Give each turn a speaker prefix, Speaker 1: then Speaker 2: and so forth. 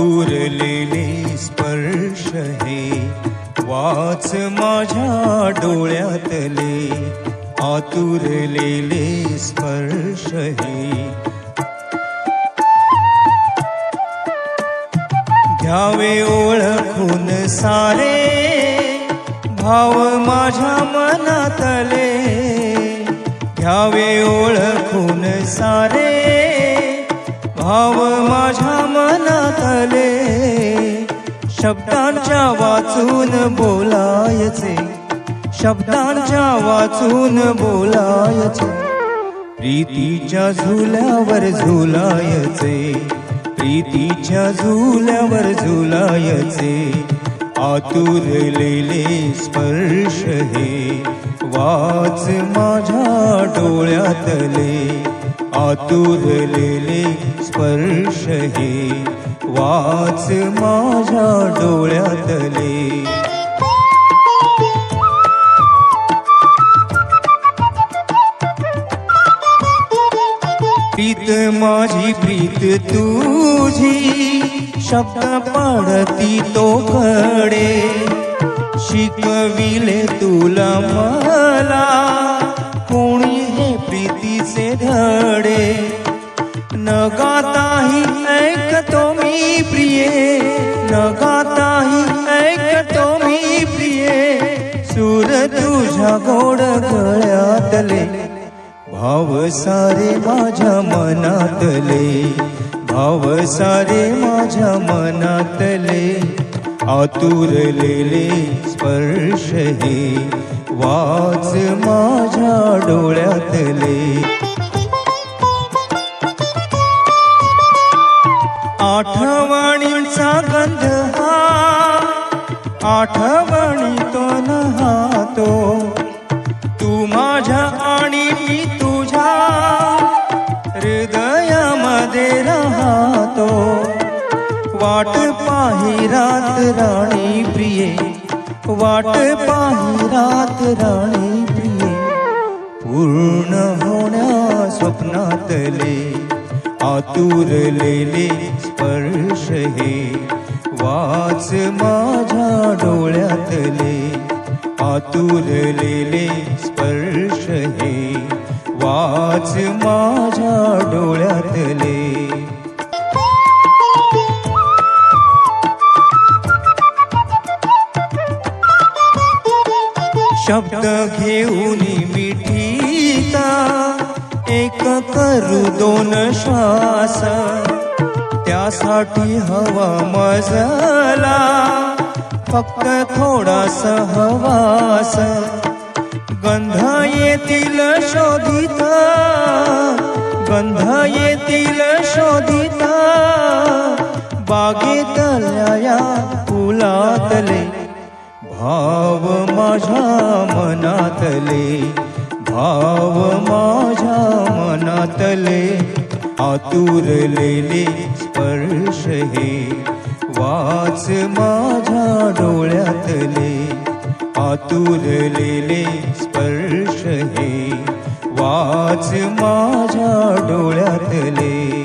Speaker 1: आतुरलेले स्पर्श हे वाच माझ्या डोळ्यातले, आतुरलेले स्पर्श हे घ्यावे ओळखून सारे भाव माझ्या मनातले, घ्यावे ओळखून सारे भाव माझ्या मनातले, शब्दांच्या वाचून बोलायचे, शब्दांच्या वाचून बोलायचे, प्रीतीच्या झुल्यावर झुलायचे, प्रीतीच्या झुल्यावर झुलायचे, आतुरलेले स्पर्श हे वाच माझ्या डोळ्यातले, आतुरलेले स्पर्श हे वाच माझ्या डोळ्यातले. प्रीत माझी प्रीत तुझी, शब्द पडती तो कडे, शिकविले तुला मला कोणी हे प्रीतीचे धडे, न गाताही ऐकतो मी प्रिये, न गाताही ऐकतो मी प्रिये, सूर तुझ्या गोड गळ्यातले, भाव सारे माझ्या मनातले, भाव सारे माझ्या मनातले, आतुरलेले स्पर्श हे वाच माझ्या डोळ्यातले. आठवणींचा गंध हा, आठवणीतून हातो, तू माझ्या आणि मी तुझ्या हृदयामध्ये राहतो, वाट पाही रात राणी प्रिये, वाट पाही रात राणी प्रिये, पूर्ण होण्या स्वप्नातले, आतुरलेले स्पर्श हे वाच माझ्या डोळ्यातले, आतुरलेले स्पर्श हे वाच माझ्या डोळ्यातले. शब्द घेऊन मिठीता एक करू दोन श्वास, त्यासाठी हवा मजला फक्त थोडा सहवास, गंध येतील शोधिता, गंध येतील शोधिता, बागेतल्या या फुलातले, भाव माझ्या मनातले, भाव माझ्या मनातले, आतुरलेले स्पर्श हे वाच माझ्या डोळ्यातले, आतुरलेले स्पर्श हे वाच माझ्या डोळ्यातले.